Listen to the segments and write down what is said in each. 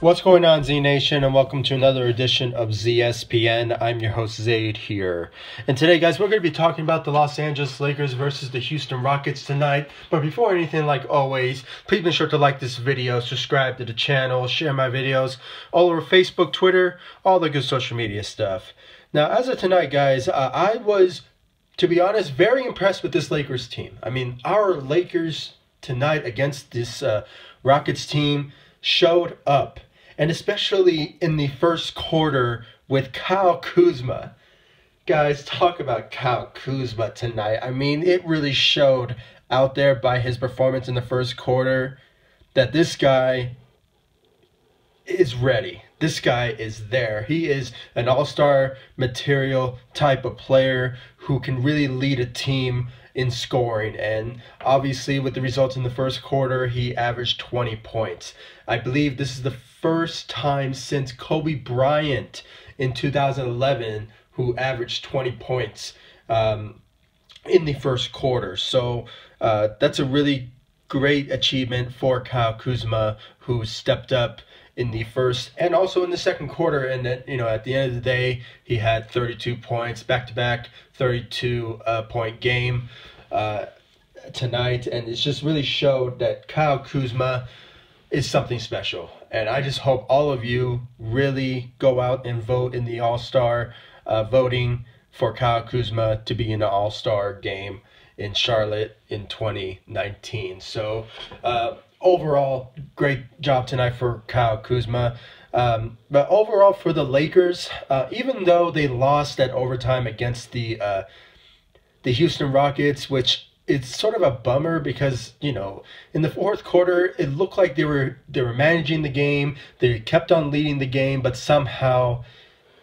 What's going on, Z Nation, and welcome to another edition of ZSPN. I'm your host, Zaid here. And today, guys, we're going to be talking about the Los Angeles Lakers versus the Houston Rockets tonight. But before anything, like always, please be sure to like this video, subscribe to the channel, share my videos all over Facebook, Twitter, all the good social media stuff. Now, as of tonight, guys, I was, to be honest, very impressed with this Lakers team. I mean, our Lakers tonight against this Rockets team showed up. And especially in the first quarter with Kyle Kuzma. Guys, talk about Kyle Kuzma tonight. I mean, it really showed out there by his performance in the first quarter that this guy is ready. This guy is there. He is an all-star material type of player who can really lead a team in scoring, and obviously with the results in the first quarter, he averaged 20 points. I believe this is the first time since Kobe Bryant in 2011 who averaged 20 points in the first quarter. So that's a really great achievement for Kyle Kuzma, who stepped up in the first and also in the second quarter, and then, you know, at the end of the day, he had 32 points, back-to-back 32-point game tonight, and it's just really showed that Kyle Kuzma is something special. And I just hope all of you really go out and vote in the All-Star voting for Kyle Kuzma to be in the All-Star game in Charlotte in 2019. So overall, great job tonight for Kyle Kuzma. But overall for the Lakers, even though they lost at overtime against the Houston Rockets, which it's sort of a bummer because, you know, in the fourth quarter, it looked like they were managing the game. They kept on leading the game, but somehow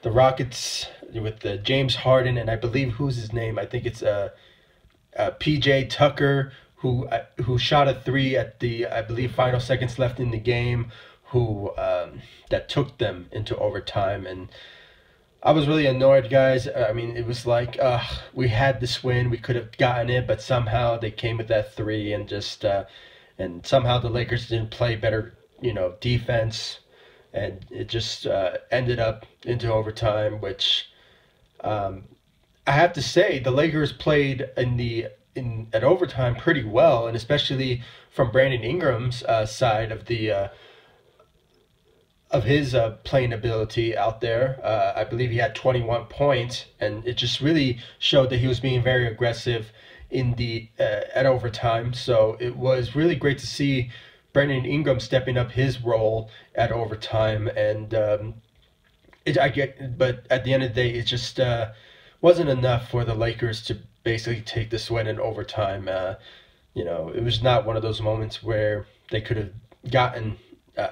the Rockets with the James Harden and I believe, who's his name? I think it's PJ Tucker, who shot a three at the, I believe, final seconds left in the game, who that took them into overtime. And I was really annoyed, guys. I mean, it was like, we had this win, we could have gotten it, but somehow they came with that three and just, and somehow the Lakers didn't play better, you know, defense, and it just ended up into overtime, which I have to say the Lakers played at overtime pretty well, and especially from Brandon Ingram's side of the of his playing ability out there. I believe he had 21 points, and it just really showed that he was being very aggressive in the at overtime. So it was really great to see Brandon Ingram stepping up his role at overtime, and but at the end of the day, it just wasn't enough for the Lakers to basically take this win in overtime. You know, it was not one of those moments where they could have gotten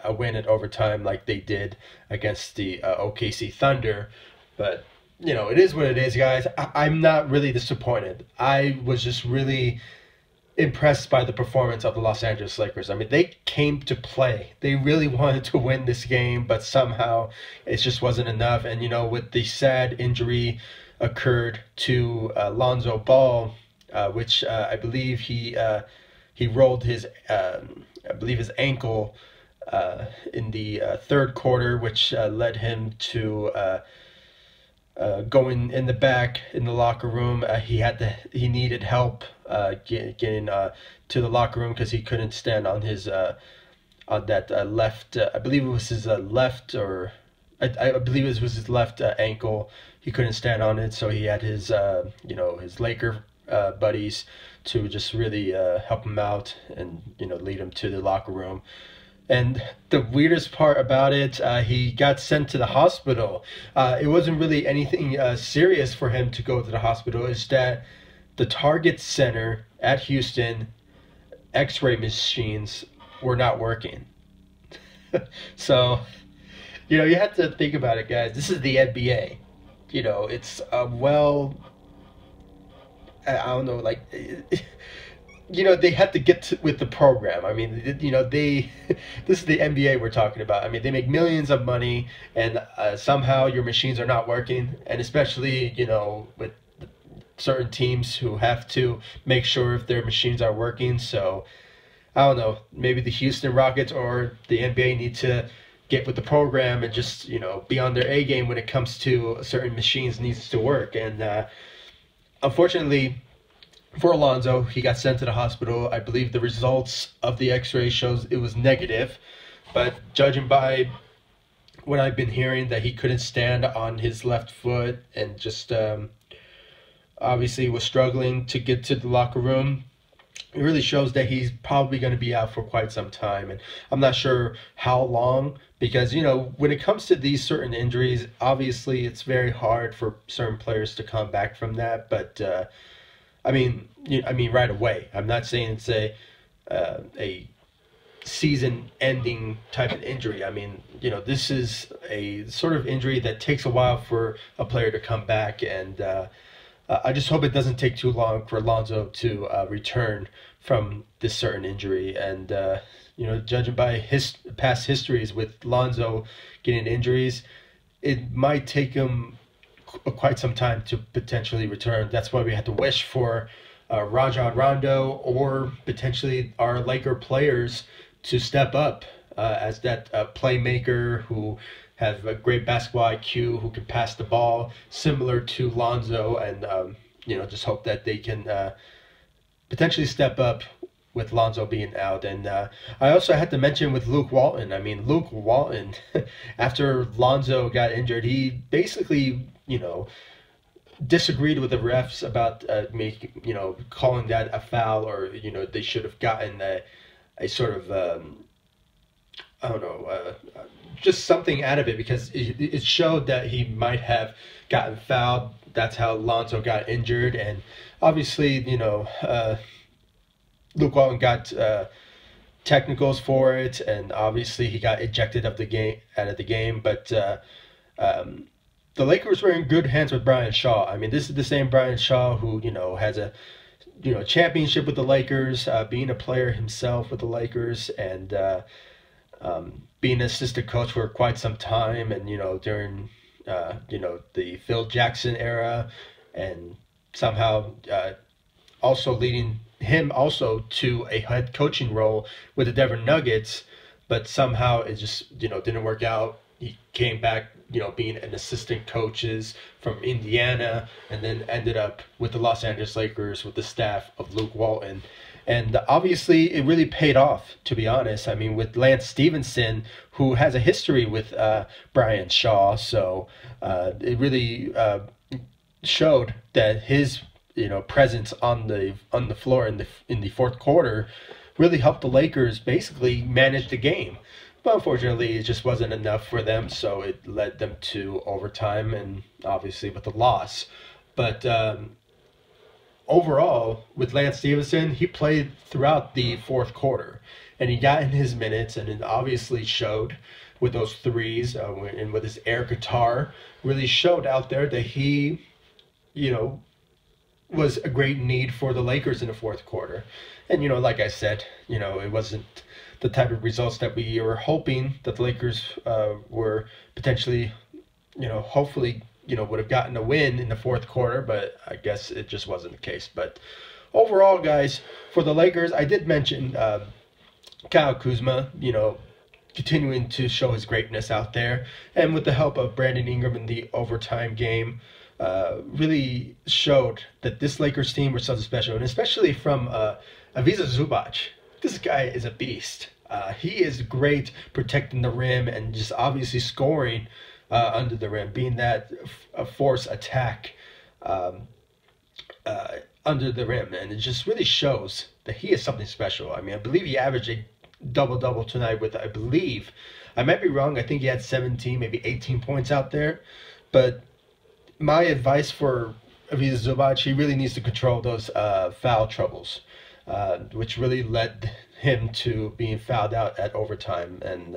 a win at overtime like they did against the OKC Thunder. But, you know, it is what it is, guys. I'm not really disappointed. I was just really impressed by the performance of the Los Angeles Lakers. I mean, they came to play. They really wanted to win this game, but somehow it just wasn't enough. And, you know, with the sad injury occurred to Lonzo Ball, which I believe he rolled his his ankle in the third quarter, which led him to going in the back in the locker room. He needed help getting to the locker room because he couldn't stand on his on that left. I believe it was his left, or I believe it was his left ankle. He couldn't stand on it, so he had his you know, his Laker buddies to just really help him out and, you know, lead him to the locker room. And the weirdest part about it, he got sent to the hospital. It wasn't really anything serious for him to go to the hospital. It's that the Target Center at Houston X-ray machines were not working. So, you know, you have to think about it, guys. This is the NBA. You know, it's I don't know, like, you know, they had to get with the program. I mean, you know, this is the NBA we're talking about. I mean, they make millions of money, and somehow your machines are not working, and especially, you know, with certain teams who have to make sure if their machines are working. So I don't know, maybe the Houston Rockets or the NBA need to get with the program and just, be on their A game when it comes to certain machines needs to work. And unfortunately for Lonzo, he got sent to the hospital. I believe the results of the x-ray shows it was negative, but judging by what I've been hearing, that he couldn't stand on his left foot and just obviously was struggling to get to the locker room. It really shows that he's probably going to be out for quite some time, and I'm not sure how long, because when it comes to these certain injuries, obviously it's very hard for certain players to come back from that. But I mean right away. I'm not saying it's a season-ending type of injury. I mean, this is a sort of injury that takes a while for a player to come back, and I just hope it doesn't take too long for Lonzo to return from this certain injury. And judging by his past histories with Lonzo getting injuries, it might take him quite some time to potentially return. That's why we have to wish for Rajon Rondo or potentially our Laker players to step up as that playmaker who have a great basketball IQ, who can pass the ball, similar to Lonzo, and just hope that they can potentially step up with Lonzo being out. And I also had to mention with Luke Walton. I mean, Luke Walton, after Lonzo got injured, he basically, disagreed with the refs about calling that a foul, or they should have gotten a sort of I don't know, just something out of it, because it showed that he might have gotten fouled. That's how Lonzo got injured, and obviously Luke Walton got technicals for it, and obviously he got ejected out of the game. But the Lakers were in good hands with Brian Shaw. I mean, this is the same Brian Shaw who has a championship with the Lakers, being a player himself with the Lakers, and being an assistant coach for quite some time, and during the Phil Jackson era, and somehow also leading him also to a head coaching role with the Denver Nuggets, but somehow it just didn't work out. He came back being an assistant coaches from Indiana, and then ended up with the Los Angeles Lakers with the staff of Luke Walton. And obviously it really paid off, to be honest. I mean, with Lance Stephenson, who has a history with Brian Shaw, so it really showed that his presence on the floor in the fourth quarter really helped the Lakers basically manage the game. But unfortunately, it just wasn't enough for them, so it led them to overtime, and obviously with the loss. But overall, with Lance Stephenson, he played throughout the fourth quarter, and he got in his minutes, and it obviously showed with those threes, and with his air guitar, really showed out there that he, was a great need for the Lakers in the fourth quarter. And, like I said, it wasn't the type of results that we were hoping that the Lakers were potentially, hopefully, would have gotten a win in the fourth quarter, but I guess it just wasn't the case. But overall, guys, for the Lakers, I did mention Kyle Kuzma, continuing to show his greatness out there, and with the help of Brandon Ingram in the overtime game, really showed that this Lakers team was something special, and especially from Ivica Zubac. This guy is a beast. He is great protecting the rim and just obviously scoring under the rim, being that force attack under the rim, and it just really shows that he is something special. I mean, I believe he averaged a double-double tonight with, I might be wrong, I think he had 17, maybe 18 points out there, but my advice for Ivica Zubac, he really needs to control those foul troubles, which really led him to being fouled out at overtime. And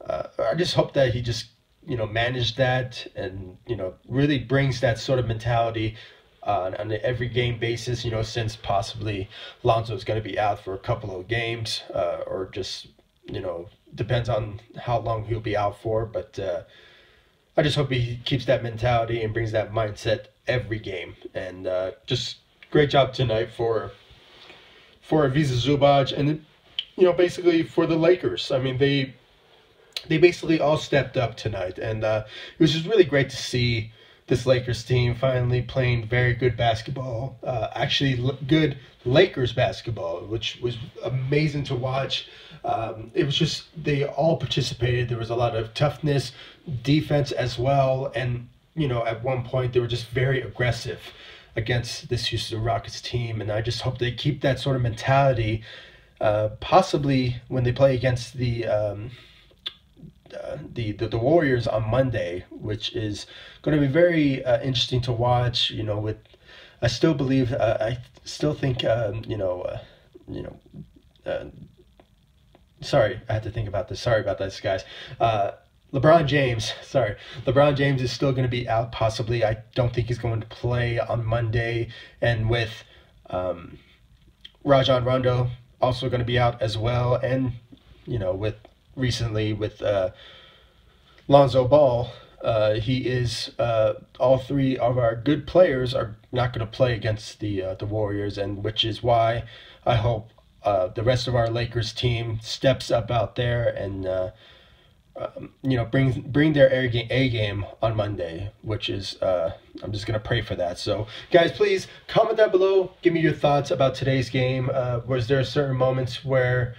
I just hope that he just, managed that, and, really brings that sort of mentality on an every game basis, since possibly Lonzo is going to be out for a couple of games, or just, depends on how long he'll be out for. But I just hope he keeps that mentality and brings that mindset every game. And just great job tonight for Ivica Zubac, and basically for the Lakers. I mean, they they basically all stepped up tonight, and it was just really great to see this Lakers team finally playing very good basketball, actually good Lakers basketball, which was amazing to watch. It was just, they all participated. There was a lot of toughness, defense as well, and at one point they were just very aggressive against this Houston Rockets team, and I just hope they keep that sort of mentality, possibly when they play against the Warriors on Monday, which is going to be very interesting to watch. I still believe, I still think, sorry, I had to think about this. Sorry about this, guys. LeBron James is still going to be out, possibly. I don't think he's going to play on Monday. And with Rajon Rondo also going to be out as well. And, with Lonzo Ball, he is, all three of our good players are not going to play against the Warriors, and which is why I hope the rest of our Lakers team steps up out there and bring their A game on Monday, which is I'm just gonna pray for that. So guys, please comment down below, give me your thoughts about today's game. Was there certain moments where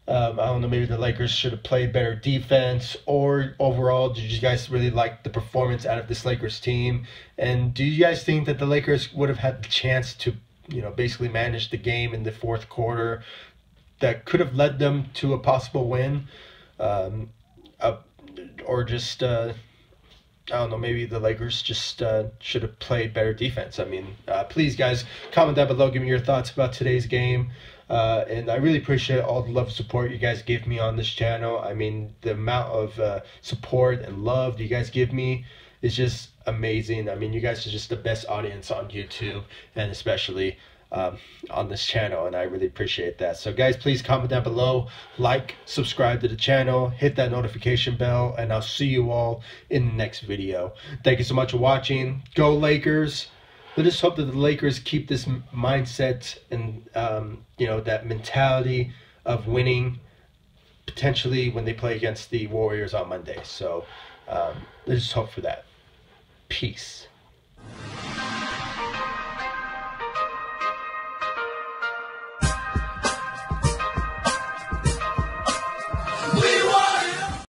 I don't know, maybe the Lakers should have played better defense, or overall, did you guys really like the performance out of this Lakers team? And do you guys think that the Lakers would have had the chance to basically manage the game in the fourth quarter that could have led them to a possible win? Or just, I don't know, maybe the Lakers just should have played better defense. I mean, please, guys, comment down below, give me your thoughts about today's game. And I really appreciate all the love and support you guys give me on this channel. I mean, the amount of support and love you guys give me is just amazing. I mean, you guys are just the best audience on YouTube, and especially on this channel, and I really appreciate that. So guys, please comment down below, like, subscribe to the channel, hit that notification bell, and I'll see you all in the next video. Thank you so much for watching. Go Lakers. Let us hope that the Lakers keep this mindset and that mentality of winning potentially when they play against the Warriors on Monday. So let's just hope for that. Peace.